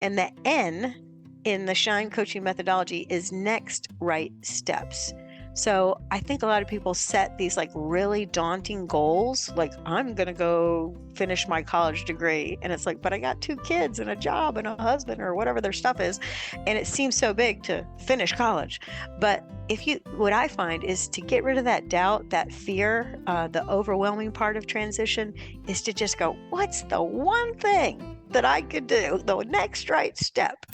And the N in the Shine coaching methodology is next right steps. So I think a lot of people set these like really daunting goals, like I'm going to go finish my college degree. And it's like, but I got 2 kids and a job and a husband or whatever their stuff is. And it seems so big to finish college. But what I find is to get rid of that doubt, that fear, the overwhelming part of transition is to just go, what's the one thing that I could do, the next right step?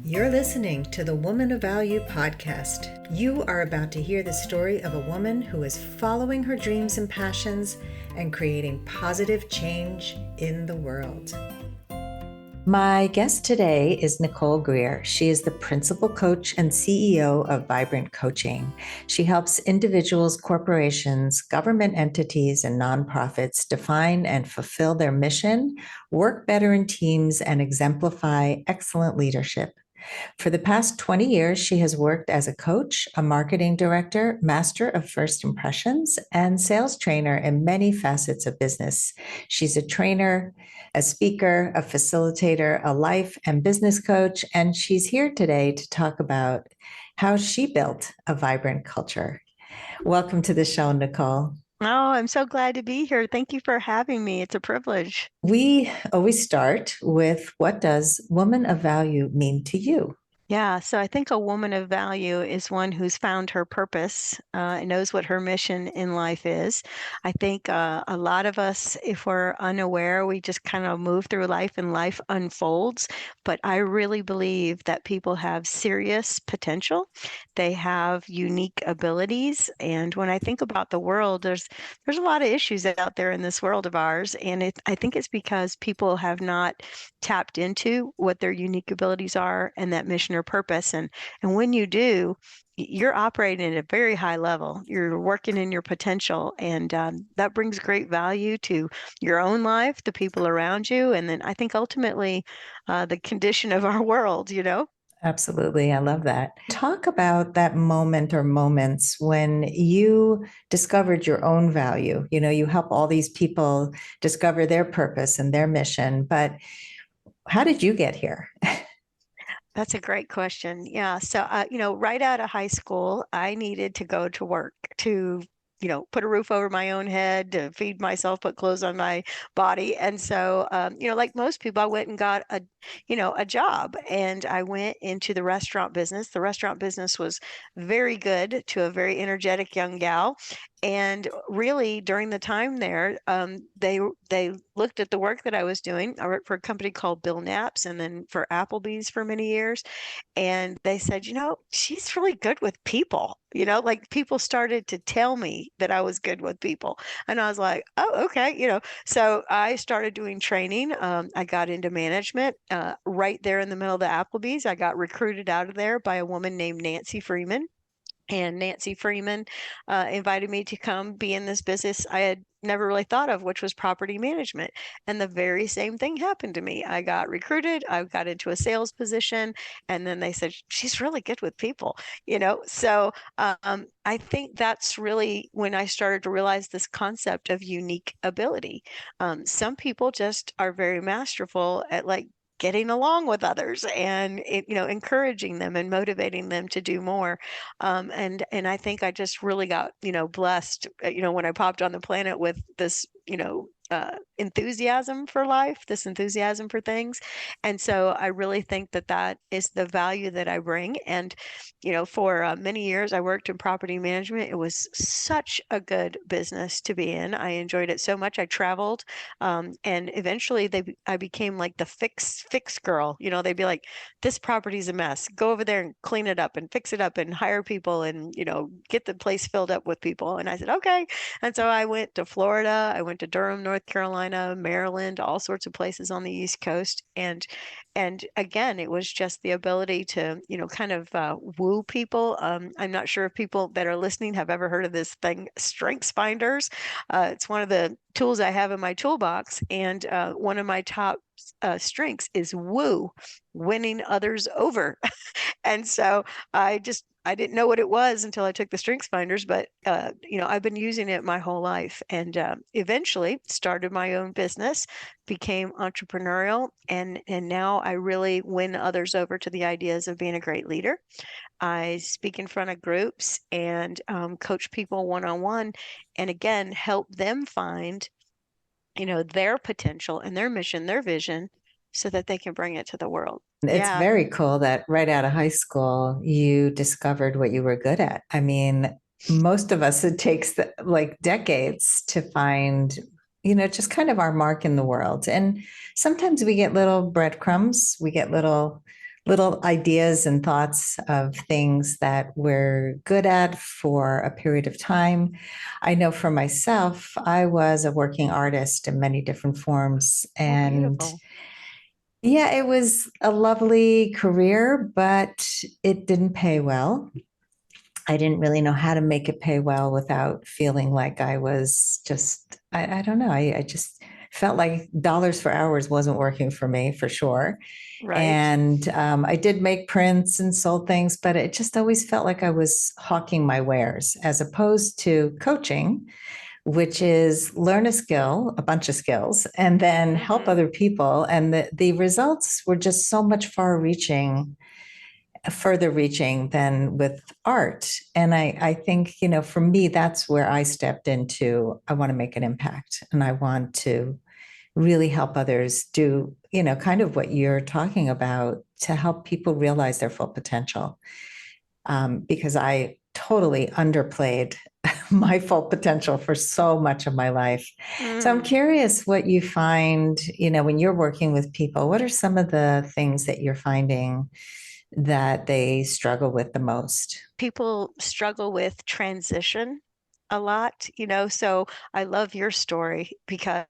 You're listening to the Woman of Value podcast. You are about to hear the story of a woman who is following her dreams and passions and creating positive change in the world. My guest today is Nicole Greer. She is the principal coach and CEO of Vibrant Coaching. She helps individuals, corporations, government entities, and nonprofits define and fulfill their mission, work better in teams, and exemplify excellent leadership. For the past 20 years, she has worked as a coach, a marketing director, master of first impressions, and sales trainer in many facets of business. She's a trainer, a speaker, a facilitator, a life and business coach, and she's here today to talk about how she built a vibrant culture. Welcome to the show, Nicole. Oh, I'm so glad to be here. Thank you for having me. It's a privilege. We always start with, what does woman of value mean to you? Yeah, so I think a woman of value is one who's found her purpose, and knows what her mission in life is. I think a lot of us, if we're unaware, we just kind of move through life and life unfolds. But I really believe that people have serious potential. They have unique abilities. And when I think about the world, there's a lot of issues out there in this world of ours. And I think it's because people have not tapped into what their unique abilities are and that mission or purpose. And when you do, you're operating at a very high level. You're working in your potential, and that brings great value to your own life, the people around you, and then I think ultimately the condition of our world, Absolutely. I love that. Talk about that moment or moments when you discovered your own value. You help all these people discover their purpose and their mission, but how did you get here? That's a great question. Yeah. So, right out of high school, I needed to go to work to, put a roof over my own head, to feed myself, put clothes on my body. And so, like most people, I went and got a job, and I went into the restaurant business. The restaurant business was very good to a very energetic young gal. And really, during the time there, they looked at the work that I was doing. I worked for a company called Bill Knapp's, and then for Applebee's for many years. And they said, she's really good with people. Like people started to tell me that I was good with people. And I was like, oh, okay. So I started doing training. I got into management right there in the middle of the Applebee's. I got recruited out of there by a woman named Nancy Freeman. And Nancy Freeman invited me to come be in this business I had never really thought of, which was property management. And the very same thing happened to me. I got recruited, I got into a sales position, and then they said, she's really good with people, So I think that's really when I started to realize this concept of unique ability. Some people just are very masterful at like getting along with others and encouraging them and motivating them to do more. And I think I just really got blessed when I popped on the planet with this enthusiasm for life, this enthusiasm for things. And so I really think that is the value that I bring. And for many years I worked in property management. It was such a good business to be in. I enjoyed it so much. I traveled, and eventually I became like the fix girl. They'd be like, this property's a mess, go over there and clean it up and fix it up and hire people and get the place filled up with people. And I said, okay. And so I went to Florida, I went to Durham, North Carolina, Maryland, all sorts of places on the East Coast. And again, it was just the ability to, kind of woo people. I'm not sure if people that are listening have ever heard of this thing, Strengths Finders. It's one of the tools I have in my toolbox. And one of my top strengths is woo, winning others over. And so I just I didn't know what it was until I took the strengths finders, but I've been using it my whole life, and eventually started my own business, became entrepreneurial, and now I really win others over to the ideas of being a great leader. I speak in front of groups and coach people one-on-one, and again, help them find, their potential and their mission, their vision, so that they can bring it to the world. It's Yeah, very cool that right out of high school, you discovered what you were good at. I mean, most of us, it takes like decades to find, just kind of our mark in the world. And sometimes we get little breadcrumbs, we get little ideas and thoughts of things that we're good at for a period of time. I know for myself, I was a working artist in many different forms, oh, and beautiful. yeah, it was a lovely career, but it didn't pay well. I didn't really know how to make it pay well without feeling like I was just, I don't know, I just felt like dollars for hours wasn't working for me for sure. Right. And I did make prints and sold things, but it just always felt like I was hawking my wares as opposed to coaching, which is learn a skill, a bunch of skills, and then help Hmm. other people. And the results were just so much further reaching than with art. And I think, for me, that's where I stepped into. I want to make an impact and I want to really help others do, kind of what you're talking about to help people realize their full potential. Because I totally underplayed my full potential for so much of my life. So I'm Mm. curious what you find, when you're working with people, what are some of the things that you're finding that they struggle with the most? People struggle with transition a lot, so I love your story because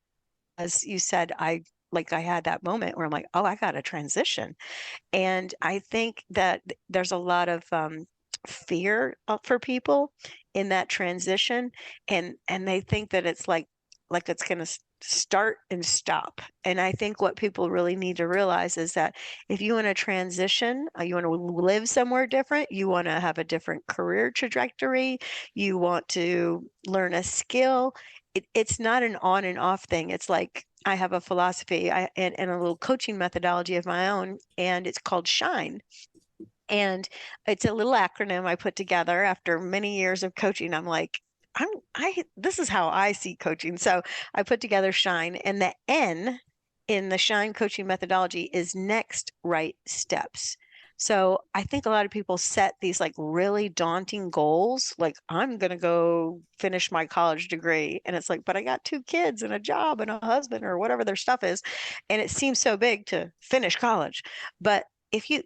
you said I had that moment where I'm like, oh, I got to transition. And I think that there's a lot of fear for people in that transition, and they think that it's like it's going to start and stop. And I think what people really need to realize is that if you want to transition, you want to live somewhere different, you want to have a different career trajectory, you want to learn a skill, it's not an on and off thing. It's like I have a philosophy and a little coaching methodology of my own, and it's called SHINE. And it's a little acronym I put together after many years of coaching. I'm like, this is how I see coaching. So I put together SHINE, and the N in the SHINE coaching methodology is next right steps. So I think a lot of people set these like really daunting goals, like I'm going to go finish my college degree. And it's like, but I got two kids and a job and a husband or whatever their stuff is. And it seems so big to finish college. But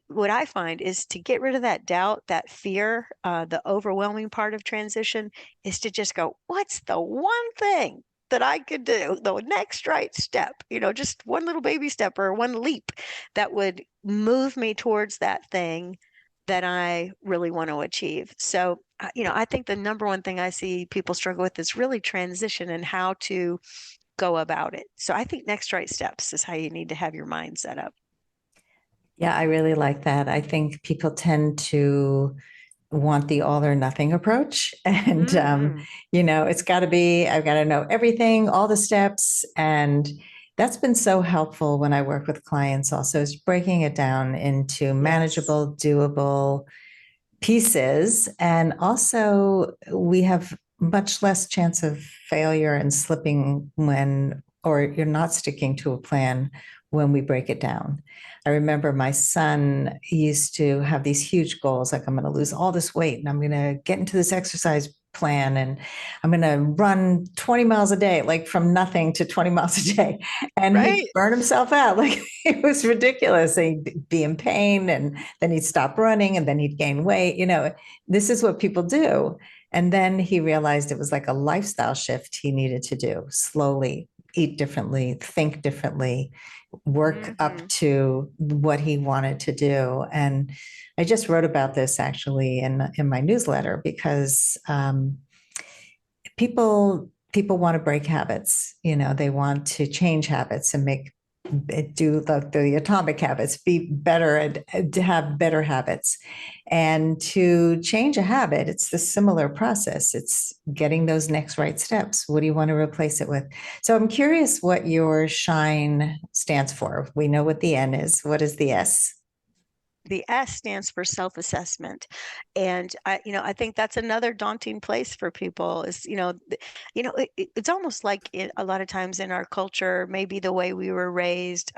what I find is to get rid of that doubt, that fear, the overwhelming part of transition is to just go, what's the one thing that I could do, the next right step, just one little baby step or one leap that would move me towards that thing that I really want to achieve. So, I think the number one thing I see people struggle with is really transition and how to go about it. So I think next right steps is how you need to have your mind set up. Yeah, I really like that. I think people tend to want the all or nothing approach. And, Hmm. it's got to be, I've got to know everything, all the steps. And that's been so helpful when I work with clients also, is breaking it down into Yes. manageable, doable pieces. And also, we have much less chance of failure and slipping or you're not sticking to a plan when we break it down. I remember my son used to have these huge goals, like I'm going to lose all this weight and I'm going to get into this exercise plan and I'm going to run 20 miles a day, like from nothing to 20 miles a day. And he'd Right. burn himself out. Like it was ridiculous. He'd be in pain and then he'd stop running and then he'd gain weight. This is what people do. And then he realized it was like a lifestyle shift he needed to do slowly, eat differently, think differently, work up Hmm. to what he wanted to do. And I just wrote about this actually in my newsletter because people want to break habits. They want to change habits and make do the atomic habits, be better and to have better habits. And to change a habit, it's the similar process. It's getting those next right steps. What do you want to replace it with? So I'm curious what your SHINE stands for. We know what the N is. What is the S? The S stands for self-assessment. And I think that's another daunting place for people is, it's almost like a lot of times in our culture, maybe the way we were raised,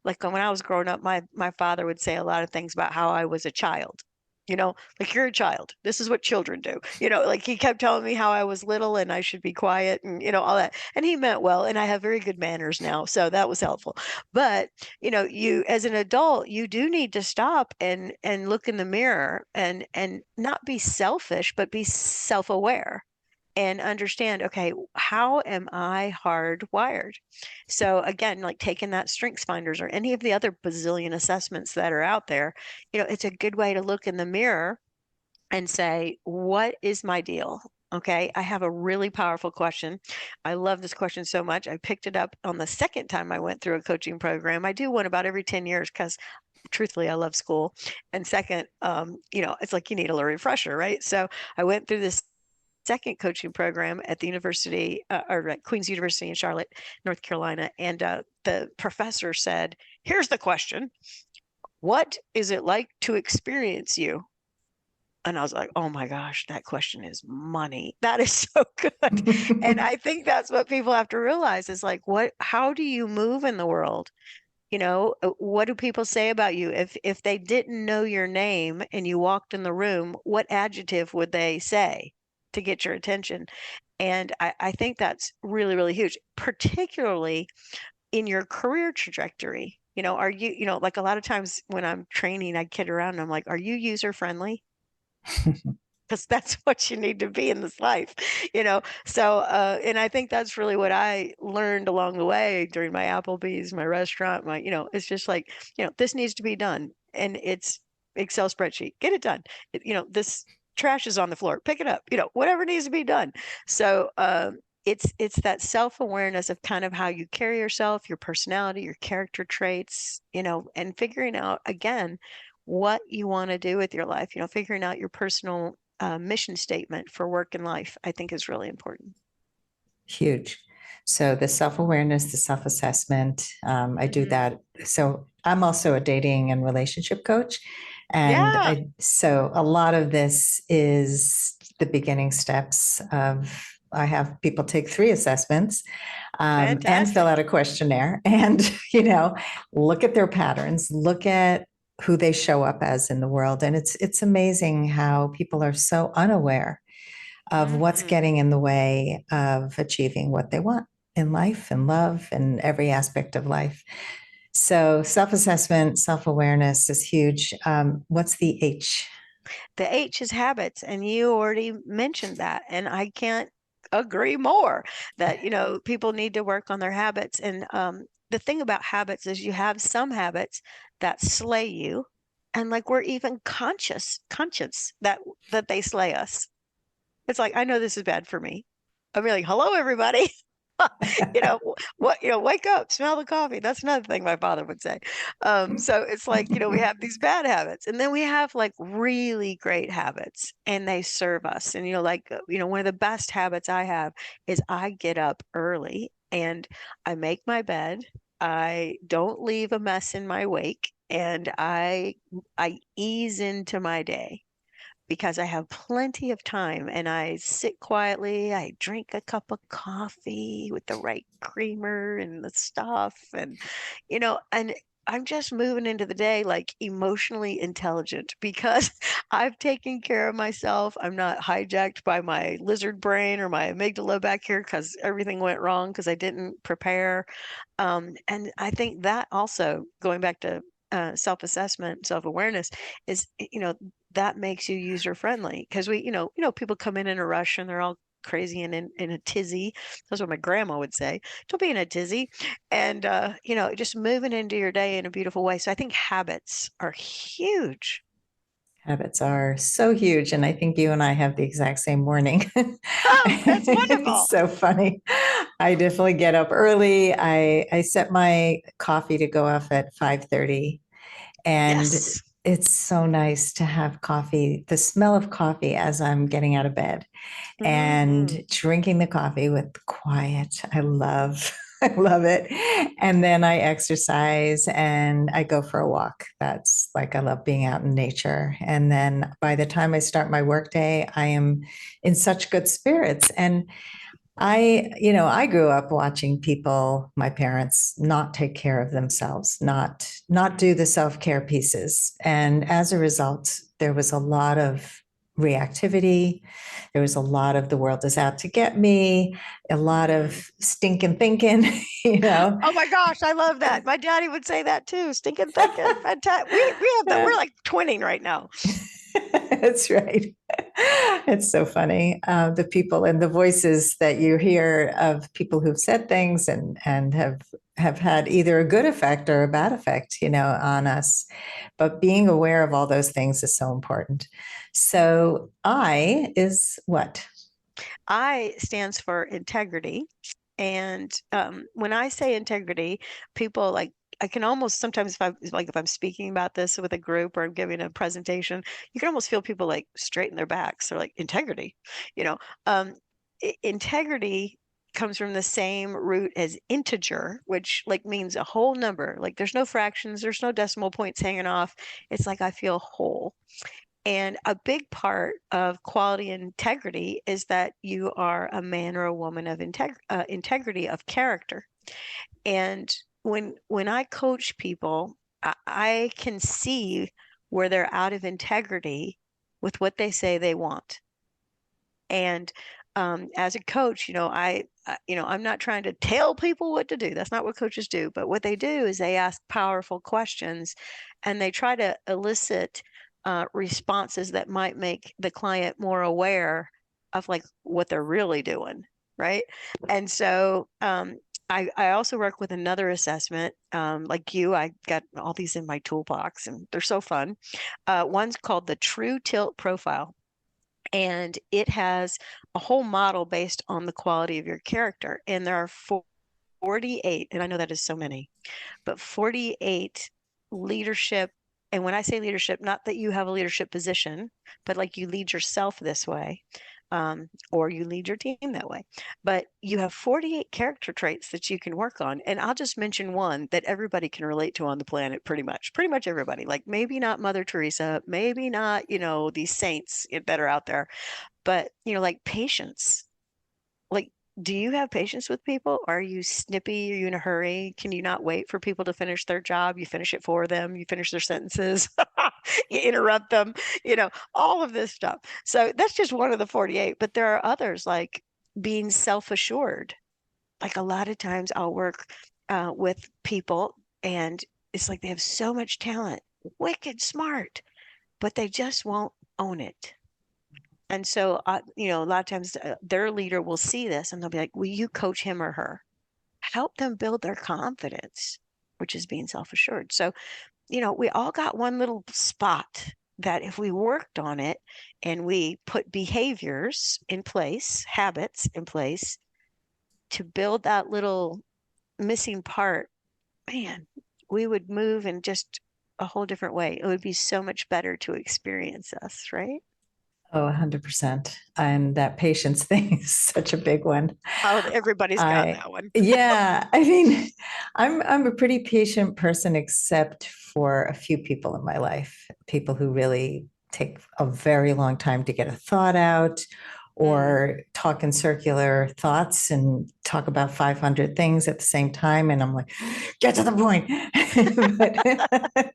like when I was growing up, my father would say a lot of things about how I was a child. Like you're a child. This is what children do. Like he kept telling me how I was little and I should be quiet and all that. And he meant well, and I have very good manners now, so that was helpful. But you as an adult, you do need to stop and look in the mirror and not be selfish, but be self-aware and understand, okay, how am I hardwired? So again, like taking that strengths finders or any of the other bazillion assessments that are out there, it's a good way to look in the mirror and say, what is my deal? Okay, I have a really powerful question. I love this question so much. I picked it up on the second time I went through a coaching program. I do one about every 10 years because truthfully, I love school. And second, it's like you need a refresher, right? So I went through this second coaching program at the university or at Queen's University in Charlotte, North Carolina. And the professor said, here's the question. What is it like to experience you? And I was like, oh my gosh, that question is money. That is so good. And I think that's what people have to realize is like, how do you move in the world? What do people say about you? If they didn't know your name and you walked in the room, what adjective would they say to get your attention? And I think that's really, really huge, particularly in your career trajectory. Are you, like a lot of times when I'm training, I kid around and I'm like, are you user friendly? Because that's what you need to be in this life, So, and I think that's really what I learned along the way during my Applebee's, my restaurant, it's just like, this needs to be done. And it's Excel spreadsheet, get it done. This trash is on the floor, pick it up, whatever needs to be done. So, it's that self-awareness of kind of how you carry yourself, your personality, your character traits, and figuring out again what you want to do with your life, figuring out your personal mission statement for work and life, I think is really important. Huge. So the self-awareness, the self-assessment, I do Hmm. that. So I'm also a dating and relationship coach. And Yeah, so a lot of this is the beginning steps of, I have people take 3 assessments and fill fantastic. out a questionnaire and, look at their patterns, look at who they show up as in the world. And it's amazing how people are so unaware of what's Hmm. getting in the way of achieving what they want in life and love and every aspect of life. So self-assessment, self-awareness is huge. What's the H? The H is habits, and you already mentioned that, and I can't agree more that, people need to work on their habits. And the thing about habits is you have some habits that slay you, and like we're even conscious that they slay us. It's like, I know this is bad for me. I'm like, hello, everybody. Wake up, smell the coffee. That's another thing my father would say. So it's like, we have these bad habits and then we have like really great habits and they serve us. And, one of the best habits I have is I get up early and I make my bed. I don't leave a mess in my wake and I ease into my day because I have plenty of time and I sit quietly. I drink a cup of coffee with the right creamer and the stuff. And I'm just moving into the day like emotionally intelligent because I've taken care of myself. I'm not hijacked by my lizard brain or my amygdala back here because everything went wrong because I didn't prepare. And I think that also going back to self-assessment, self-awareness is, that makes you user friendly because people come in a rush and they're all crazy and in a tizzy. That's what my grandma would say. Don't be in a tizzy. And, just moving into your day in a beautiful way. So I think habits are huge. Habits are so huge. And I think you and I have the exact same morning. Oh, that's It's wonderful. so funny. I definitely get up early. I set my coffee to go off at 5:30. And Yes. it's so nice to have coffee, the smell of coffee as I'm getting out of bed Hmm. and drinking the coffee with quiet. I love I love it. And then I exercise and I go for a walk. That's like I love being out in nature. And then by the time I start my workday, I am in such good spirits. And I grew up watching people, my parents, not take care of themselves, not do the self-care pieces. And as a result, there was a lot of reactivity. There was a lot of the world is out to get me, a lot Hmm. of stinking thinking, you know. Oh my gosh, I love that. My daddy would say that too. Stinking thinking. Fantastic. We have that. We're like twinning right now. That's right. It's so funny. The people and the voices that you hear of people who've said things and have had either a good effect or a bad effect, on us. But being aware of all those things is so important. So I is what? I stands for integrity. And when I say integrity, people like I can almost sometimes if I'm speaking about this with a group or I'm giving a presentation, you can almost feel people like straighten their backs. They're like integrity, you know. Um, integrity comes from the same root as integer, which like means a whole number. Like there's no fractions, there's no decimal points hanging off. It's like I feel whole. And a big part of quality and integrity is that you are a man or a woman of integrity of character. And when I coach people, I can see where they're out of integrity with what they say they want. And as a coach, I'm not trying to tell people what to do. That's not what coaches do. But what they do is they ask powerful questions, and they try to elicit responses that might make the client more aware of like what they're really doing, right? And so I also work with another assessment, like you. I got all these in my toolbox, and they're so fun. One's called the True Tilt Profile, and it has a whole model based on the quality of your character. And there are 48, and I know that is so many, but 48 leadership. And when I say leadership, not that you have a leadership position, but like you lead yourself this way, or you lead your team that way. But you have 48 character traits that you can work on. And I'll just mention one that everybody can relate to on the planet, pretty much everybody. Like maybe not Mother Teresa, maybe not, these saints that are out there, but, like patience. Like, do you have patience with people? Are you snippy? Are you in a hurry? Can you not wait for people to finish their job? You finish it for them. You finish their sentences. You interrupt them, all of this stuff. So that's just one of the 48. But there are others like being self-assured. Like a lot of times I'll work with people and it's like they have so much talent, wicked smart, but they just won't own it. And so, a lot of times their leader will see this and they'll be like, will you coach him or her? Help them build their confidence, which is being self assured. So, we all got one little spot that if we worked on it and we put behaviors in place, habits in place to build that little missing part, man, we would move in just a whole different way. It would be so much better to experience us, right? Oh, 100%. And that patience thing is such a big one. Oh, everybody's got I that one. yeah, I mean, I'm a pretty patient person except for a few people in my life, people who really take a very long time to get a thought out Mm. or talk in circular thoughts and talk about 500 things at the same time. And I'm like, get to the point. but,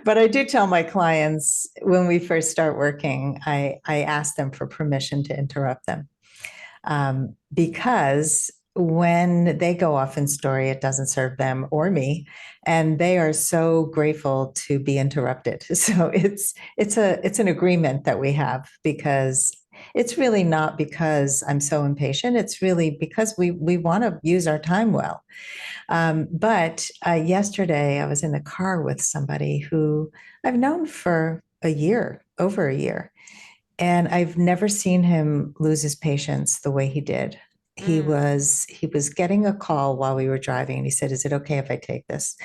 but I do tell my clients when we first start working, I ask them for permission to interrupt them because when they go off in story, it doesn't serve them or me, and they are so grateful to be interrupted. So it's an agreement that we have because it's really not because I'm so impatient. It's really because we want to use our time well. But yesterday, I was in the car with somebody who I've known for a year, over a year. And I've never seen him lose his patience the way he did. Mm. He was getting a call while we were driving, and he said, "Is it okay if I take this?"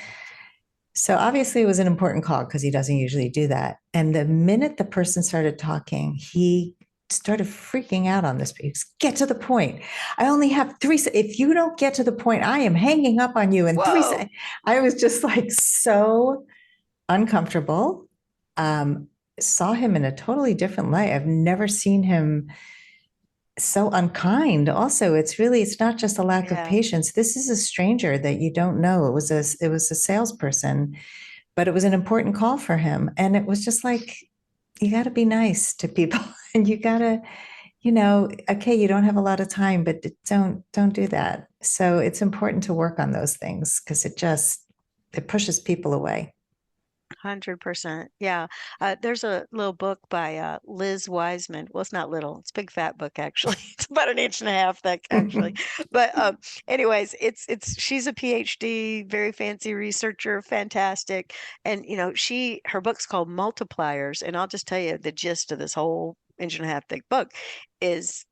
So obviously it was an important call because he doesn't usually do that. And the minute the person started talking, he started freaking out on this. He goes, "Get to the point. I only have If you don't get to the point, I am hanging up on you in three Whoa. seconds." I was just like so uncomfortable. Um, saw him in a totally different light. I've never seen him so unkind. Also, it's not just a lack of Yeah, patience. This is a stranger that you don't know. It was a salesperson, but it was an important call for him. And it was just like, you got to be nice to people and you got to, okay, you don't have a lot of time, but don't do that. So it's important to work on those things because it pushes people away. 100%. Yeah. There's a little book by Liz Wiseman. Well, it's not little, it's a big fat book actually. It's about an inch and a half thick actually. But anyways, she's a PhD, very fancy researcher, fantastic. And her book's called Multipliers. And I'll just tell you the gist of this whole inch and a half thick book is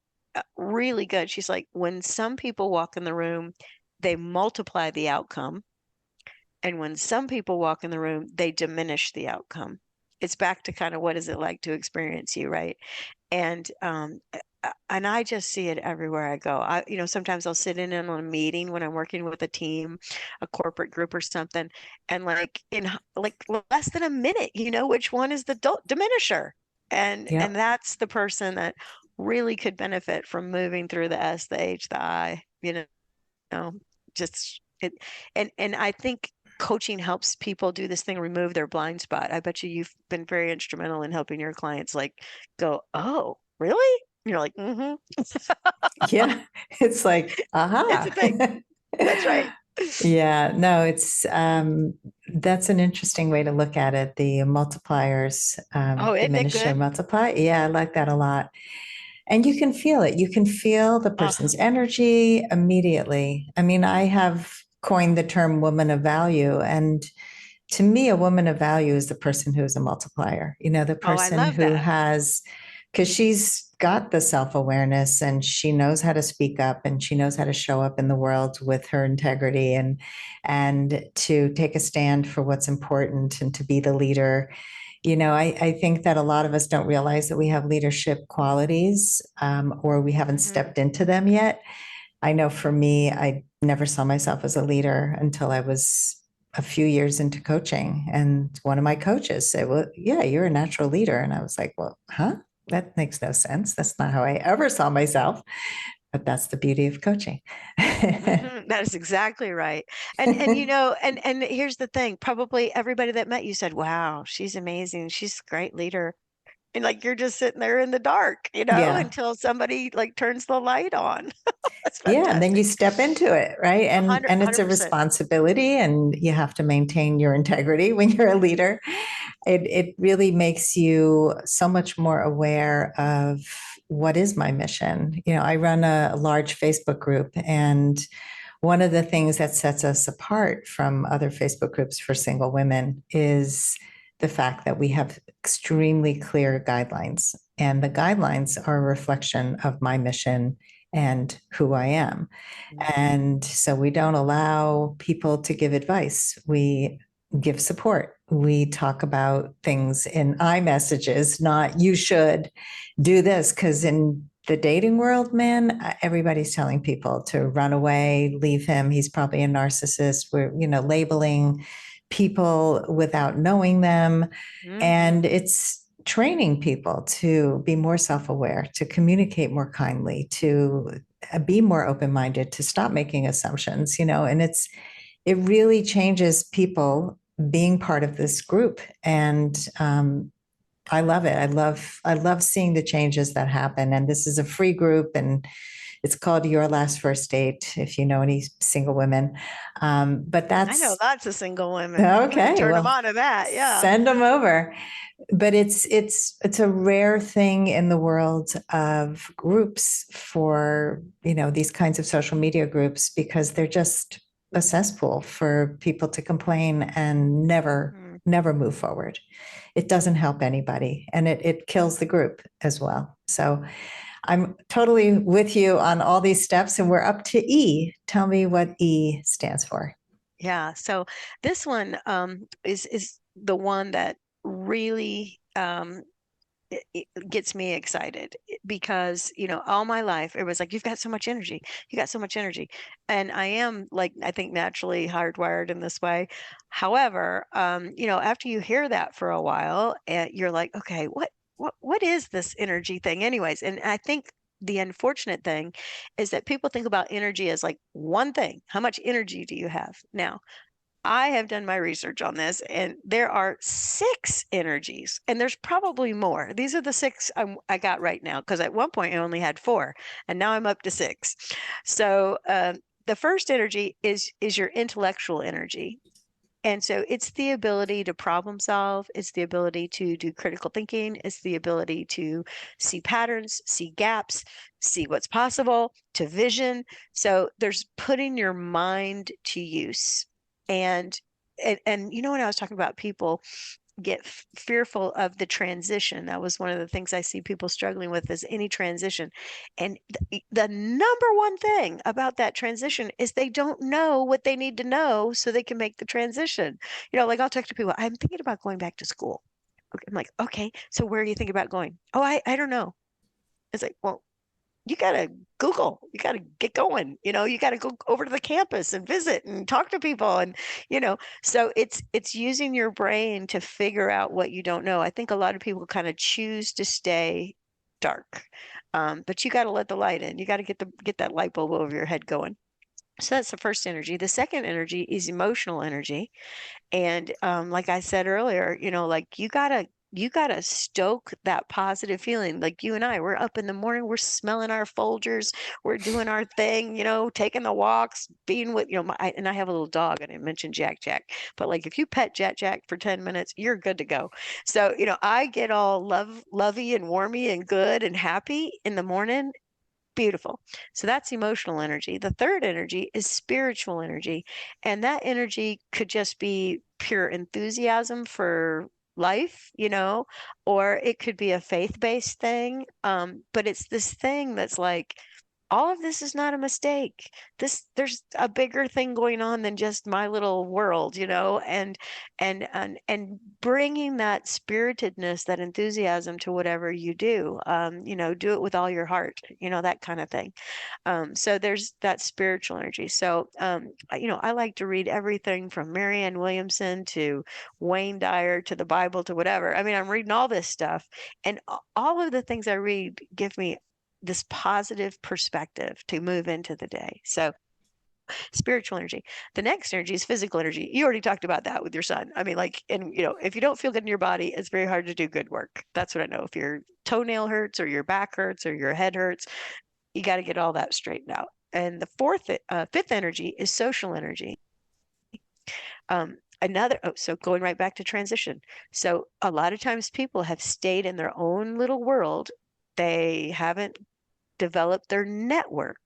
really good. She's like, when some people walk in the room, they multiply the outcome, and when some people walk in the room, they diminish the outcome. It's back to kind of what is it like to experience you, right? And I just see it everywhere I go. Sometimes I'll sit in on a meeting when I'm working with a team, a corporate group or something, and like in like less than a minute, which one is the diminisher, and Yep. that's the person that really could benefit from moving through the S, the H, the I, know, just it, and I think coaching helps people do this thing, remove their blind spot. I bet you've been very instrumental in helping your clients like go, "Oh, really?" And you're like, "Mm-hmm." Yeah. It's like, It's a aha. thing. That's right. Yeah, no, that's an interesting way to look at it. The multipliers, Oh, isn't it diminish or good? multiply. Yeah, I like that a lot. And you can feel it. You can feel the Oh, person's energy immediately. I mean, I have coined the term woman of value. And to me, a woman of value is the person who is a multiplier, the oh, I person love who that. has, because she's got the self awareness and she knows how to speak up and she knows how to show up in the world with her integrity and to take a stand for what's important and to be the leader. I think that a lot of us don't realize that we have leadership qualities, or we haven't Hmm. stepped into them yet. I know for me, I never saw myself as a leader until I was a few years into coaching. And one of my coaches said, "Well, yeah, you're a natural leader." And I was like, "Well, huh? That makes no sense. That's not how I ever saw myself." But that's the beauty of coaching. That is exactly right. And here's the thing, probably everybody that met you said, "Wow, she's amazing. She's a great leader." And like you're just sitting there in the dark, Yeah. until somebody like turns the light on. That's Yeah, and then you fantastic. step into it, right? A And it's a 100%. responsibility and you have to maintain your integrity when you're a leader. It really makes you so much more aware of what is my mission. I run a large Facebook group, and one of the things that sets us apart from other Facebook groups for single women is the fact that we have extremely clear guidelines. And the guidelines are a reflection of my mission and who I am. And so we don't allow people to give advice. We give support. We talk about things in I messages, not you should do this. Because in the dating world, man, everybody's telling people to run away, leave him. He's probably a narcissist. We're, labeling people without knowing them. And Hmm. it's training people to be more self aware, to communicate more kindly, to be more open minded, to stop making assumptions, and it really changes people being part of this group. And I love it. I love seeing the changes that happen. And this is a free group, and it's called Your Last First Date. If you know any single women, but I know that's lots of single women. I can okay. turn them Well, on to that. Yeah. send them over. But it's a rare thing in the world of groups for these kinds of social media groups because they're just a cesspool for people to complain and never never move forward. It doesn't help anybody, and it kills the group as well. So I'm totally with you on all these steps, and we're up to E. Tell me what E stands for. Yeah. So this one is the one that really it gets me excited because, all my life it was like, you've got so much energy. You got so much energy. And I am like, I think naturally hardwired in this way. However, after you hear that for a while, you're like, okay, what is this energy thing anyways? And I think the unfortunate thing is that people think about energy as like one thing. How much energy do you have? Now, I have done my research on this, and there are six energies, and there's probably more. These are the six I got right now, because at one point I only had four, and now I'm up to six. So the first energy is your intellectual energy. And so it's the ability to problem solve, it's the ability to do critical thinking, it's the ability to see patterns, see gaps, see what's possible, to vision. So there's putting your mind to use. And when I was talking about people get fearful of the transition. That was one of the things I see people struggling with is any transition. And the number one thing about that transition is they don't know what they need to know so they can make the transition. Like I'll talk to people, I'm thinking about going back to school. Okay, I'm like, okay, so where do you think about going? Oh, I don't know. It's like, well, you got to Google, you got to get going, you got to go over to the campus and visit and talk to people. And, so it's using your brain to figure out what you don't know. I think a lot of people kind of choose to stay dark. But you got to let the light in. You got to get that light bulb over your head going. So that's the first energy. The second energy is emotional energy. And like I said earlier, like you gotta stoke that positive feeling. Like you and I, we're up in the morning, we're smelling our Folgers, we're doing our thing, taking the walks, being with, and I have a little dog. I didn't mention Jack Jack, but like if you pet Jack Jack for 10 minutes, you're good to go. So, I get all lovey and warmy and good and happy in the morning. Beautiful. So that's emotional energy. The third energy is spiritual energy. And that energy could just be pure enthusiasm for life, or it could be a faith-based thing. But it's this thing that's like, all of this is not a mistake. There's a bigger thing going on than just my little world, and bringing that spiritedness, that enthusiasm to whatever you do. Do it with all your heart, that kind of thing. So there's that spiritual energy. So I like to read everything from Marianne Williamson to Wayne Dyer to the Bible to whatever. I mean, I'm reading all this stuff, and all of the things I read give me this positive perspective to move into the day. So spiritual energy. The next energy is physical energy. You already talked about that with your son. I mean, like, and if you don't feel good in your body, it's very hard to do good work. That's what I know. If your toenail hurts or your back hurts or your head hurts, you got to get all that straightened out. And the fifth energy is social energy. So going right back to transition. So a lot of times people have stayed in their own little world. They haven't developed their network.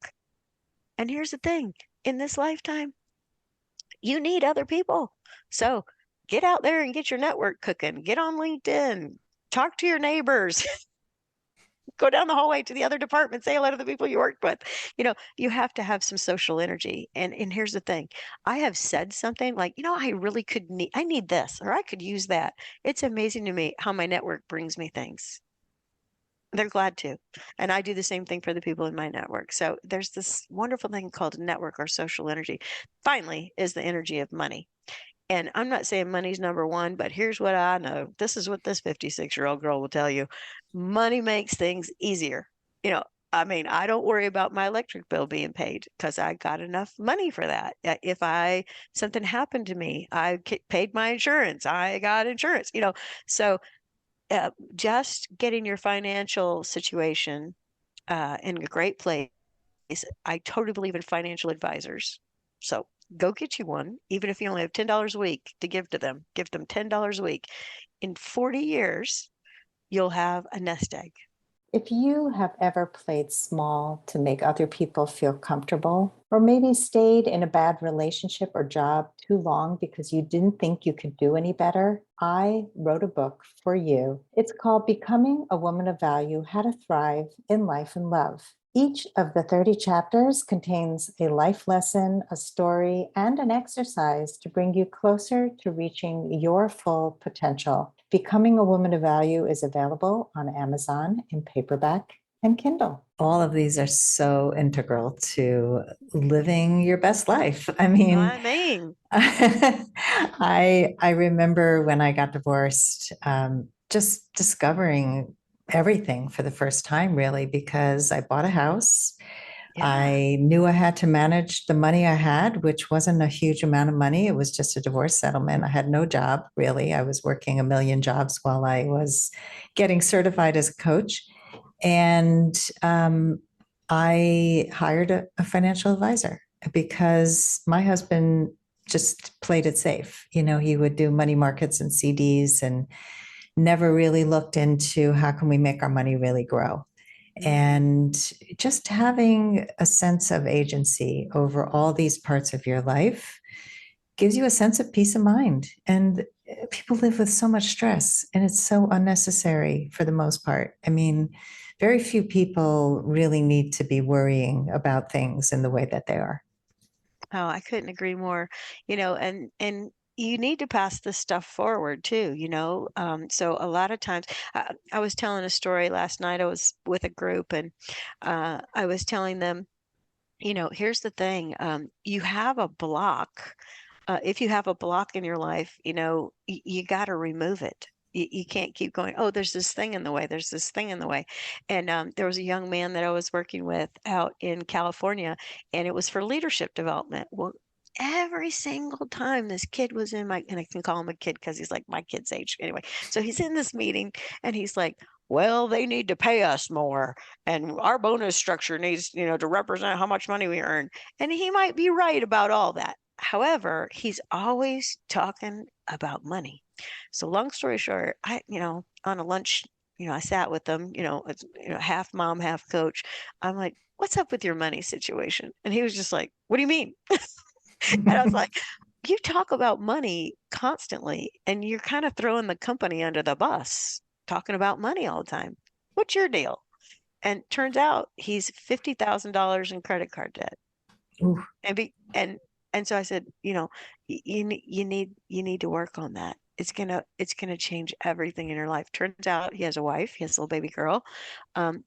And here's the thing, in this lifetime, you need other people. So get out there and get your network cooking. Get on LinkedIn, talk to your neighbors, go down the hallway to the other department, say hello to the people you worked with. You have to have some social energy. And here's the thing, I have said something like, I really I need this, or I could use that. It's amazing to me how my network brings me things. They're glad to. And I do the same thing for the people in my network. So there's this wonderful thing called network or social energy. Finally, is the energy of money. And I'm not saying money's number one, but here's what I know. This is what this 56-year-old girl will tell you. Money makes things easier. I mean, I don't worry about my electric bill being paid because I got enough money for that. If something happened to me, I paid my insurance. I got insurance, so just getting your financial situation in a great place. I totally believe in financial advisors. So go get you one, even if you only have $10 a week to give to them. Give them $10 a week. In 40 years, you'll have a nest egg. If you have ever played small to make other people feel comfortable, or maybe stayed in a bad relationship or job too long because you didn't think you could do any better, I wrote a book for you. It's called Becoming a Woman of Value: How to Thrive in Life and Love. Each of the 30 chapters contains a life lesson, a story, and an exercise to bring you closer to reaching your full potential. Becoming a Woman of Value is available on Amazon in paperback and Kindle. All of these are so integral to living your best life. I mean, I mean, I remember when I got divorced, just discovering everything for the first time, really, because I bought a house. yeah. I knew I had to manage the money I had, which wasn't a huge amount of money. It was just a divorce settlement. I had no job, really. I was working a million jobs while I was getting certified as a coach. And I hired a financial advisor because my husband just played it safe. You know, he would do money markets and CDs and never really looked into how can we make our money really grow. Mm. And just having a sense of agency over all these parts of your life gives you a sense of peace of mind. And people live with so much stress, and it's so unnecessary for the most part. I mean, very few people really need to be worrying about things in the way that they are. Oh, I couldn't agree more. And you need to pass this stuff forward too, you know. So a lot of times, I was telling a story last night. I was with a group, and I was telling them, here's the thing. You have a block. If you have a block in your life, you got to remove it. You can't keep going, oh, there's this thing in the way. There's this thing in the way. And there was a young man that I was working with out in California, and it was for leadership development. Well, every single time this kid was in my, and I can call him a kid because he's like my kid's age anyway. So he's in this meeting and he's like, well, they need to pay us more, and our bonus structure needs, to represent how much money we earn. And he might be right about all that. However, he's always talking about money. So long story short, on a lunch, I sat with them, it's, half mom, half coach. I'm like, what's up with your money situation? And he was just like, what do you mean? And I was like, you talk about money constantly, and you're kind of throwing the company under the bus, talking about money all the time. What's your deal? And turns out he's $50,000 in credit card debt. Ooh, And be and so I said, you need to work on that. It's gonna change everything in your life. Turns out he has a wife, he has a little baby girl.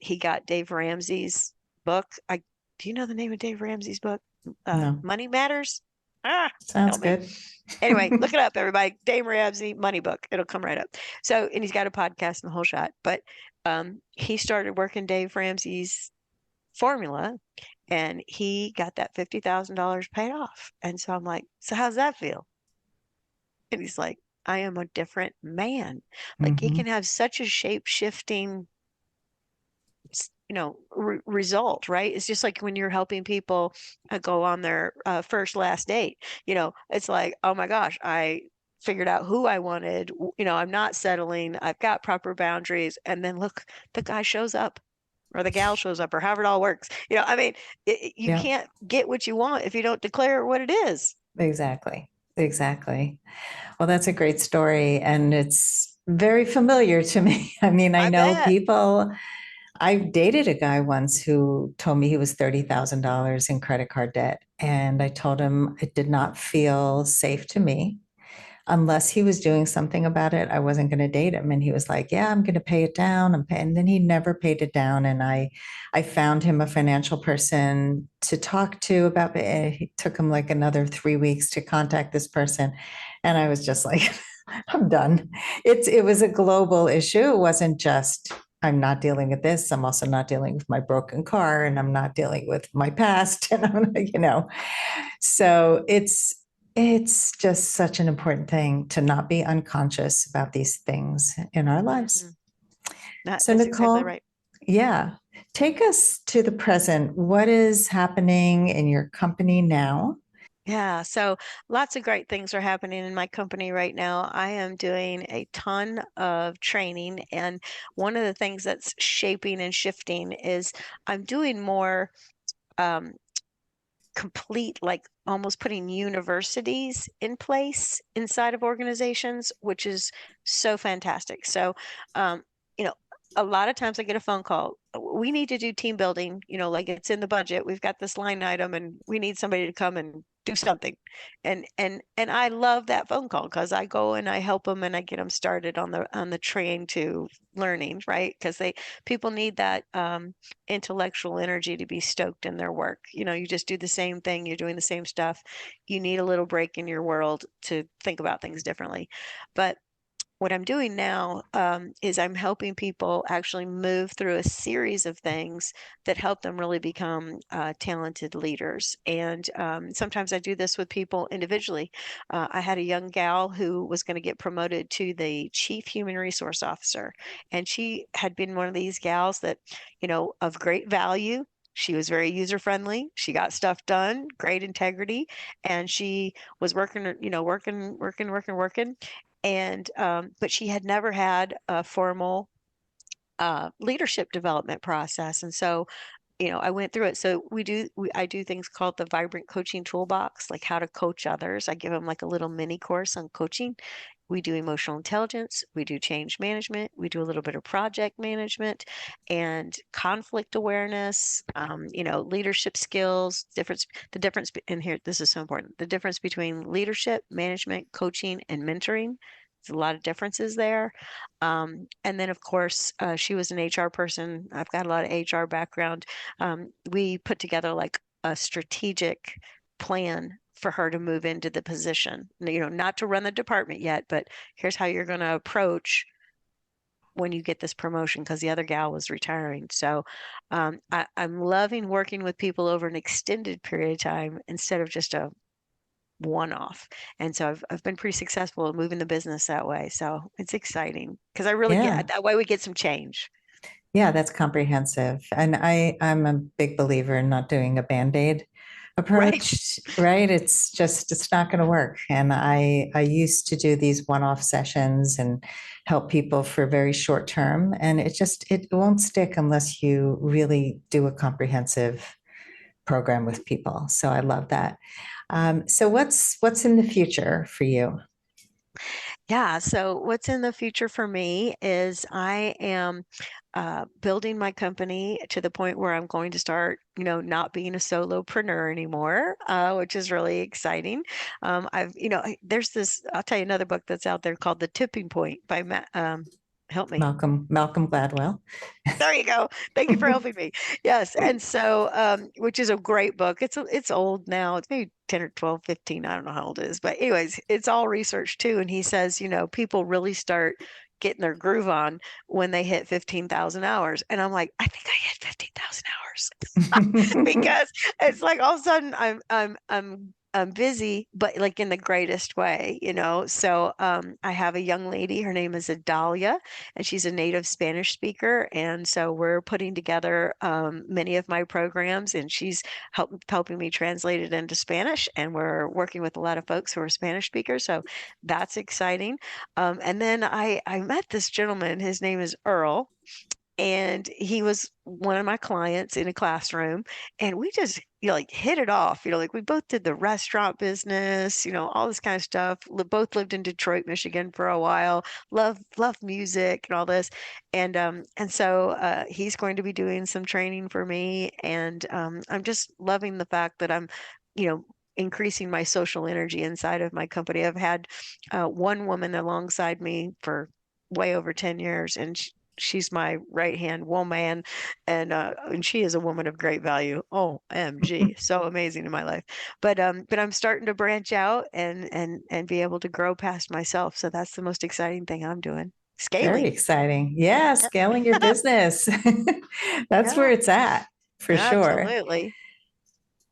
He got Dave Ramsey's book. Do you know the name of Dave Ramsey's book? no, Money Matters. Ah, sounds help me. good. Anyway, look it up, everybody. Dave Ramsey Money Book. It'll come right up. So, and he's got a podcast and the whole shot. But he started working Dave Ramsey's formula, and he got that $50,000 paid off. And so I'm like, so how's that feel? And he's like, I am a different man. Like it Mm-hmm. can have such a shape shifting, result, right? It's just like when you're helping people go on their first last date. It's like, oh my gosh, I figured out who I wanted. I'm not settling. I've got proper boundaries. And then look, the guy shows up or the gal shows up or however it all works. I mean, you Yeah, can't get what you want if you don't declare what it is. exactly. Exactly. Well, that's a great story. And it's very familiar to me. I mean, I I know bet. people, I dated a guy once who told me he was $30,000 in credit card debt. And I told him it did not feel safe to me. Unless he was doing something about it, I wasn't going to date him. And he was like, "Yeah, I'm going to pay it down." And then he never paid it down. And I found him a financial person to talk to about it. It took him like another 3 weeks to contact this person, and I was just like, "I'm done." It was a global issue. It wasn't just I'm not dealing with this. I'm also not dealing with my broken car, and I'm not dealing with my past, and so it's just such an important thing to not be unconscious about these things in our lives. Mhm. That, So, that's exactly Nicole, right. yeah, take us to the present. What is happening in your company now? Yeah, so lots of great things are happening in my company right now. I am doing a ton of training, and one of the things that's shaping and shifting is I'm doing more um, complete, like almost putting universities in place inside of organizations, which is so fantastic. So, um, you know, a lot of times I get a phone call. We need to do team building, like it's in the budget. We've got this line item and we need somebody to come and do something. And I love that phone call because I go and I help them and I get them started on the train to learning, right? Because people need that intellectual energy to be stoked in their work. You just do the same thing, you're doing the same stuff. You need a little break in your world to think about things differently. But what I'm doing now is I'm helping people actually move through a series of things that help them really become talented leaders. And sometimes I do this with people individually. I had a young gal who was going to get promoted to the chief human resource officer, and she had been one of these gals that, of great value. She was very user friendly. She got stuff done, great integrity, and she was working, working, and but she had never had a formal leadership development process. And so, I went through it. So I do things called the Vibrant Coaching Toolbox, like how to coach others. I give them like a little mini course on coaching. We do emotional intelligence, we do change management, we do a little bit of project management and conflict awareness, leadership skills, and here, this is so important, the difference between leadership, management, coaching, and mentoring. There's a lot of differences there. And then, of course, she was an HR person. I've got a lot of HR background. We put together like a strategic plan for her to move into the position. Not to run the department yet, but here's how you're going to approach when you get this promotion because the other gal was retiring. So I'm loving working with people over an extended period of time instead of just a one-off. And so I've been pretty successful at moving the business that way. So it's exciting because I really Yeah. get that way we get some change. Yeah, that's comprehensive. And I'm a big believer in not doing a band-aid Right. approach, right? It's not going to work. And I used to do these one-off sessions and help people for very short term. And it won't stick unless you really do a comprehensive program with people. So I love that. So what's in the future for you? Yeah, so what's in the future for me is I am building my company to the point where I'm going to start, not being a solopreneur anymore, which is really exciting. There's I'll tell you another book that's out there called The Tipping Point by Matt. Help me. Malcolm Gladwell. There you go. Thank you for helping me. Yes. And so, which is a great book. It's old now. It's maybe 10 or 12, 15. I don't know how old it is. But anyways, it's all research too. And he says, people really start getting their groove on when they hit 15,000 hours. And I'm like, I think I hit 15,000 hours because it's like all of a sudden I'm busy, but like in the greatest way. So I have a young lady, her name is Adalia, and she's a native Spanish speaker. And so we're putting together many of my programs, and she's helping me translate it into Spanish. And we're working with a lot of folks who are Spanish speakers. So that's exciting. And then I met this gentleman, his name is Earl, and he was one of my clients in a classroom, and we just like hit it off. Like we both did the restaurant business, all this kind of stuff. Both lived in Detroit, Michigan for a while. Love music and all this. And so he's going to be doing some training for me, and I'm just loving the fact that I'm you know increasing my social energy inside of my company. I've had one woman alongside me for way over 10 years, and she's my right hand woman, and she is a woman of great value. OMG, so amazing in my life. But I'm starting to branch out and be able to grow past myself. So that's the most exciting thing I'm doing. Very Scaling. exciting. Yeah, Yep. scaling your business. That's where Yeah, it's at for sure. absolutely.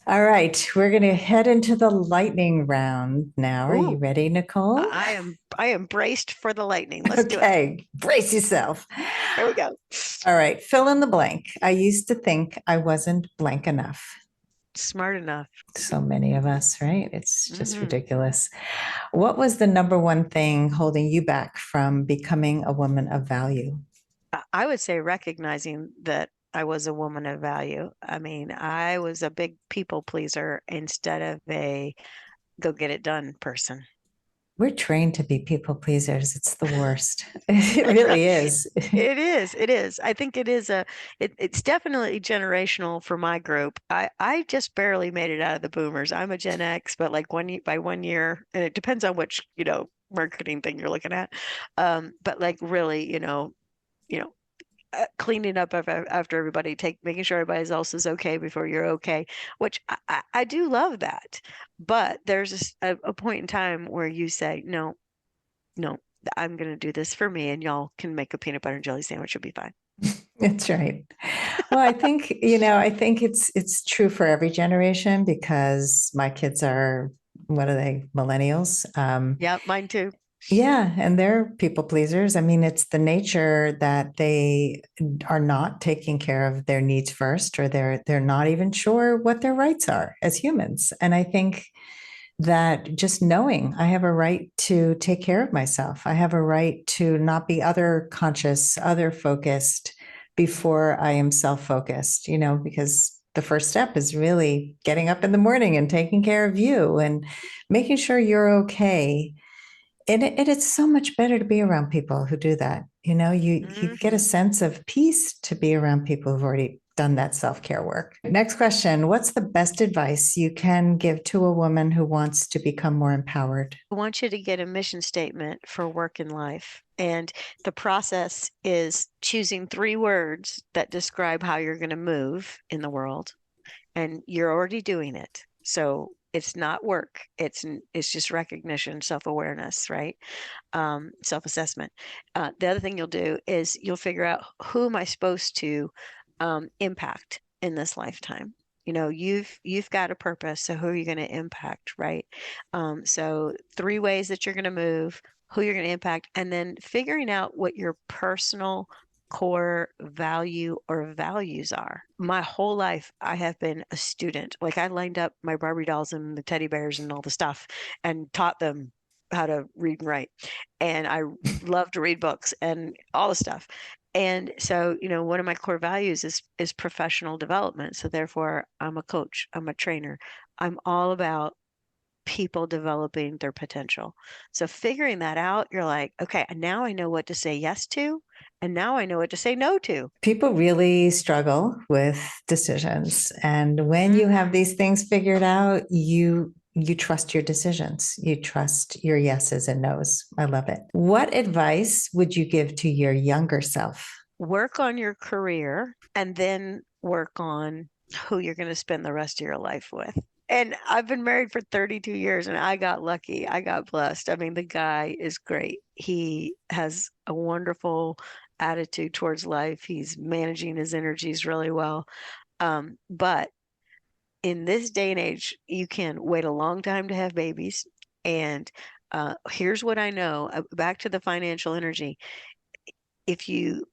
All right, we're going to head into the lightning round now. Are you Ooh, ready, Nicole? I am braced for the lightning. Let's do it. Okay, brace yourself. Here we go. All right, fill in the blank. I used to think I wasn't blank enough. smart enough. So many of us, right? It's just Hmm. ridiculous. What was the number one thing holding you back from becoming a woman of value? I would say recognizing that I was a woman of value. I mean, I was a big people pleaser instead of a go get it done person. We're trained to be people pleasers. It's the worst. It really is. It is. It is. I think it is it's definitely generational for my group. I just barely made it out of the boomers. I'm a Gen X, but like by 1 year, and it depends on which, marketing thing you're looking at. But like really, you know, cleaning up after everybody, making sure everybody else is okay before you're okay, which I do love that. But there's a point in time where you say, no, no, I'm going to do this for me, and y'all can make a peanut butter and jelly sandwich. It'll be fine. That's right. Well, I think it's true for every generation because my kids are, what are they, millennials? Yeah, mine too. Yeah, and they're people pleasers. I mean, it's the nature that they are not taking care of their needs first, or they're not even sure what their rights are as humans. And I think that just knowing I have a right to take care of myself, I have a right to not be other conscious, other focused before I am self focused, because the first step is really getting up in the morning and taking care of you and making sure you're okay. And it's so much better to be around people who do that. You get a Hmm. sense of peace to be around people who've already done that self-care work. Next question. What's the best advice you can give to a woman who wants to become more empowered? I want you to get a mission statement for work and life. And the process is choosing 3 words that describe how you're going to move in the world. And you're already doing it. So it's not work. It's just recognition, self-awareness, right? Self-assessment. The other thing you'll do is you'll figure out who am I supposed to impact in this lifetime. You've got a purpose, so who are you going to impact, right? So 3 ways that you're going to move, who you're going to impact, and then figuring out what your personal core value or values are. My whole life, I have been a student. Like I lined up my Barbie dolls and the teddy bears and all the stuff and taught them how to read and write. And I love to read books and all the stuff. And so, one of my core values is professional development. So therefore, I'm a coach, I'm a trainer. I'm all about people developing their potential. So figuring that out, you're like, okay, now I know what to say yes to, and now I know what to say no to. People really struggle with decisions. And when you have Hmm. these things figured out, you trust your decisions. You trust your yeses and nos. I love it. What advice would you give to your younger self? Work on your career and then work on who you're going to spend the rest of your life with. And I've been married for 32 years and I got lucky. I got blessed. I mean, the guy is great. He has a wonderful attitude towards life. He's managing his energies really well. But in this day and age, you can wait a long time to have babies. And here's what I know back to the financial energy. If you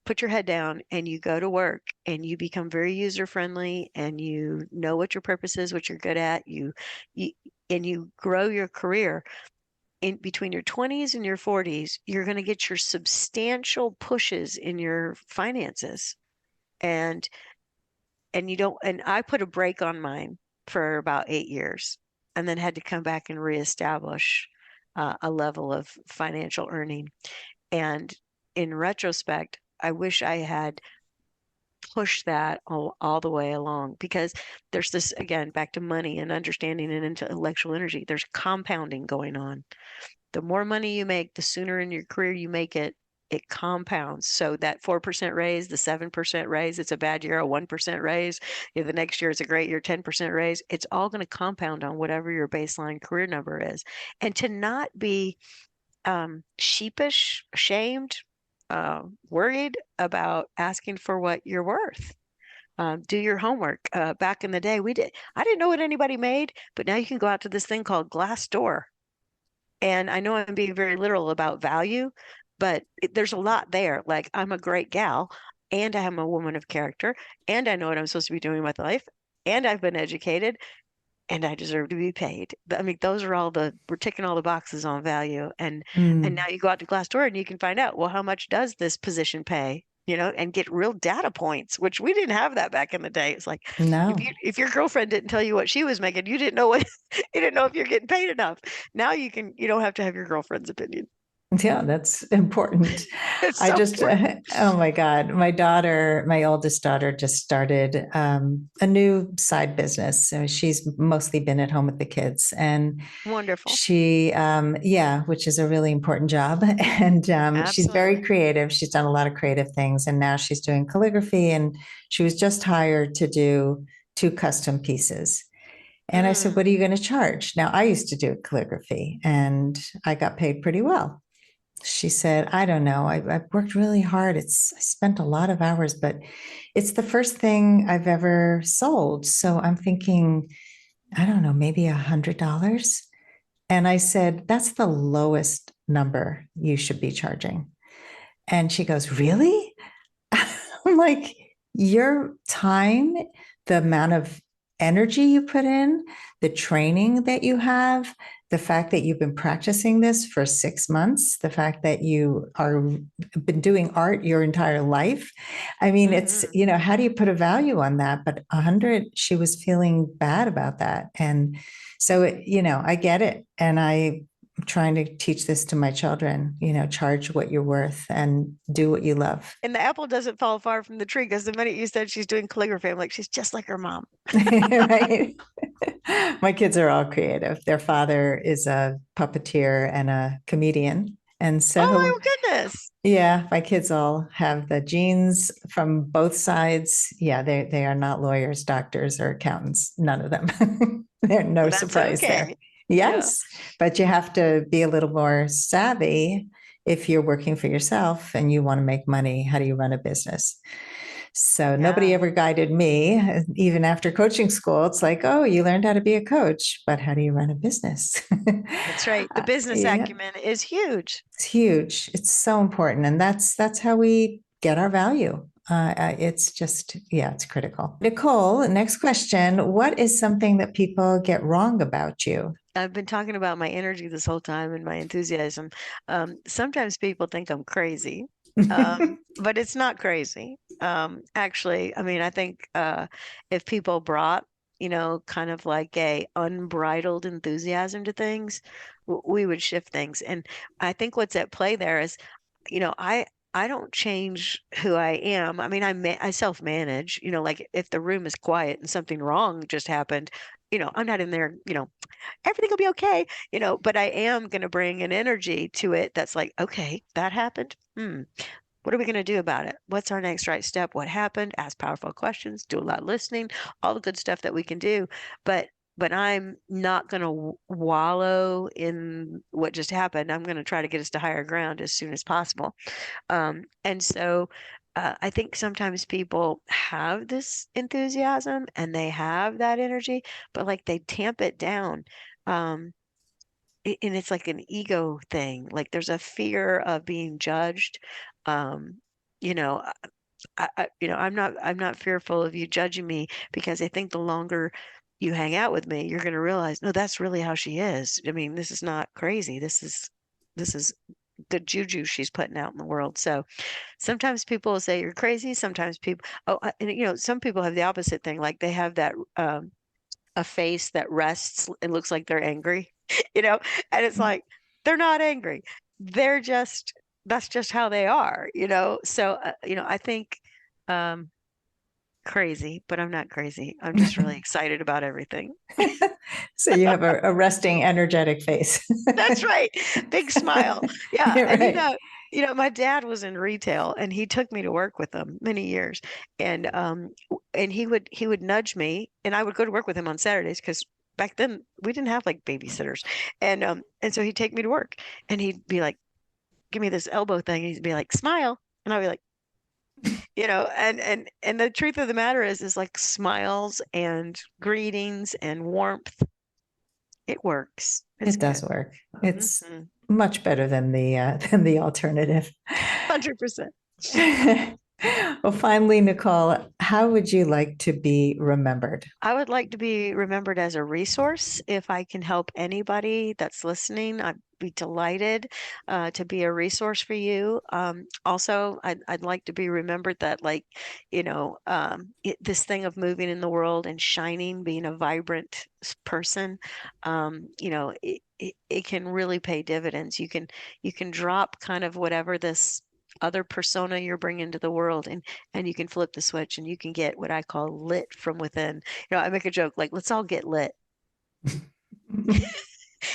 put your head down and you go to work and you become very user friendly and you know what your purpose is, what you're good at, you and you grow your career in between your 20s and your 40s, you're going to get your substantial pushes in your finances. And you don't, and I put a break on mine for about 8 years and then had to come back and reestablish a level of financial earning. And in retrospect, I wish I had pushed that all the way along because there's this, again, back to money and understanding and intellectual energy. There's compounding going on. The more money you make, the sooner in your career you make it, it compounds. So that 4% raise, the 7% raise, it's a bad year, a 1% raise. If the next year is a great year, 10% raise. It's all going to compound on whatever your baseline career number is. And to not be sheepish, ashamed, worried about asking for what you're worth. Do your homework. Back in the day, I didn't know what anybody made, but now you can go out to this thing called Glassdoor. And I know I'm being very literal about value, but there's a lot there. Like I'm a great gal and I'm a woman of character and I know what I'm supposed to be doing with life and I've been educated and I deserve to be paid. I mean, those are we're ticking all the boxes on value. And now Mm, you go out to Glassdoor and you can find out, well, how much does this position pay? And get real data points, which we didn't have that back in the day. It's like no. if your girlfriend didn't tell you what she was making, you didn't know what you didn't know if you're getting paid enough. Now you don't have to have your girlfriend's opinion. Yeah, that's important. It's I so just, important. oh my God, my oldest daughter just started a new side business. So she's mostly been at home with the kids. And Wonderful. yeah, which is a really important job. And she's very Absolutely. creative. She's done a lot of creative things. And now she's doing calligraphy. And she was just hired to do 2 custom pieces. And I said, Mm. what are you going to charge? Now, I used to do calligraphy and I got paid pretty well. She said, I don't know. I've worked really hard. I spent a lot of hours, but it's the first thing I've ever sold. So I'm thinking, I don't know, maybe $100. And I said, that's the lowest number you should be charging. And she goes, really? I'm like, your time, the amount of energy you put in, the training that you have, the fact that you've been practicing this for 6 months, the fact that you are been doing art your entire life. I mean, it's, Hmm. how do you put a value on that? But 100, she was feeling bad about that. And so, I get it. And I'm trying to teach this to my children, charge what you're worth and do what you love. And the apple doesn't fall far from the tree because the minute you said she's doing calligraphy, I'm like, she's just like her mom. Right. My kids are all creative. Their father is a puppeteer and a comedian. And Oh so, my goodness. yeah, my kids all have the genes from both sides. Yeah, they are not lawyers, doctors, or accountants. None of them. There's no That's surprise there. okay. Yeah. Yes, but you have to be a little more savvy if you're working for yourself and you want to make money. How do you run a business? So nobody Yeah. ever guided me, even after coaching school. It's like, oh, you learned how to be a coach, but how do you run a business? That's right. The business Yeah, acumen is huge. it's huge. It's so important, and that's how we get our value. It's just, yeah, it's critical. Nicole, next question. What is something that people get wrong about you? I've been talking about my energy this whole time and my enthusiasm. Sometimes people think I'm crazy, but it's not crazy. Actually, I mean, I think if people brought, kind of like a unbridled enthusiasm to things, we would shift things. And I think what's at play there is, you know, I I don't change who I am. I mean, I self-manage, like if the room is quiet and something wrong just happened, I'm not in there, everything will be okay, but I am going to bring an energy to it that's like, okay, that happened. What are we going to do about it? What's our next right step? What happened? Ask powerful questions, do a lot of listening, all the good stuff that we can do. But I'm not going to wallow in what just happened. I'm going to try to get us to higher ground as soon as possible. And so I think sometimes people have this enthusiasm and they have that energy, but like they tamp it down. Um, and it's like an ego thing. Like there's a fear of being judged. Um, you know, I'm not fearful of you judging me because I think the longer you hang out with me, you're going to realize, no, that's really how she is. I mean, this is not crazy. This is the juju she's putting out in the world. So sometimes people will say you're crazy. Sometimes people, and some people have the opposite thing. Like they have that a face that rests and looks like they're angry, you know, and it's like they're not angry. They're just that's just how they are, So I think um crazy, but I'm not crazy. I'm just really excited about everything. So you have a resting, energetic face. That's right. Big smile. Yeah. You're And right. my dad was in retail and he took me to work with him many years. And he would nudge me and I would go to work with him on Saturdays because back then we didn't have like babysitters. And so he'd take me to work and he'd be like, give me this elbow thing. And he'd be like, smile. And I'd be like, and the truth of the matter is like smiles and greetings and warmth, it works. It's It good. does work. It's Mhm. much better than the alternative. 100%. Well, finally, Nicole, how would you like to be remembered? I would like to be remembered as a resource. If I can help anybody that's listening, I'd be delighted to be a resource for you. Also, I'd like to be remembered that, like, this thing of moving in the world and shining, being a vibrant person, it can really pay dividends. You can drop kind of whatever this other persona you're bringing to the world, and you can flip the switch and you can get what I call lit from within. I make a joke like, let's all get lit.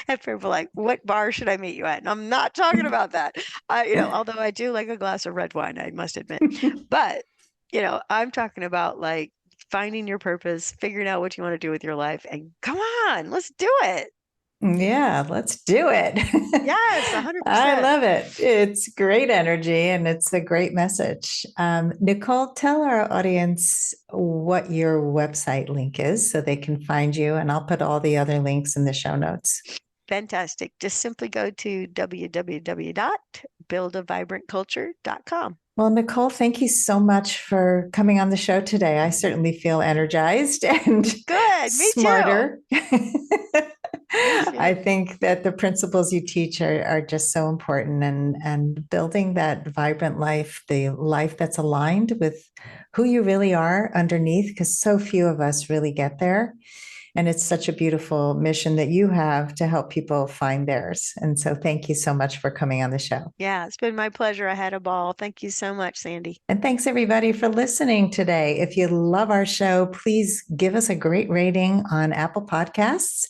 And people are like, what bar should I meet you at? And I'm not talking about that. Although I do like a glass of red wine, I must admit. But, I'm talking about like finding your purpose, figuring out what you want to do with your life, and come on, let's do it. Yeah, let's do it. Yes, I 100%. love it. It's great energy and it's a great message. Nicole, tell our audience what your website link is so they can find you, and I'll put all the other links in the show notes. Fantastic. Just simply go to www.buildavibrantculture.com. Well, Nicole, thank you so much for coming on the show today. I certainly feel energized and Good. Me too. smarter. Me I too. think that the principles you teach are just so important, and building that vibrant life, the life that's aligned with who you really are underneath, because so few of us really get there. And it's such a beautiful mission that you have to help people find theirs. And so thank you so much for coming on the show. Yeah, it's been my pleasure. I had a ball. Thank you so much, Sandy. And thanks everybody for listening today. If you love our show, please give us a great rating on Apple Podcasts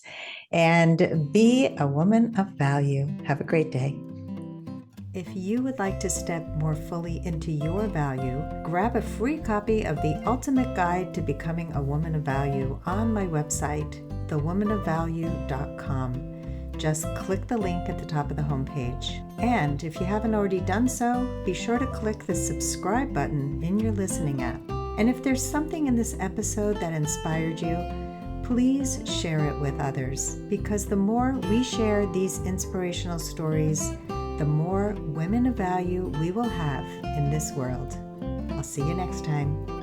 and be a woman of value. Have a great day. If you would like to step more fully into your value, grab a free copy of The Ultimate Guide to Becoming a Woman of Value on my website, thewomanofvalue.com. Just click the link at the top of the homepage. And if you haven't already done so, be sure to click the subscribe button in your listening app. And if there's something in this episode that inspired you, please share it with others, because the more we share these inspirational stories, the more women of value we will have in this world. I'll see you next time.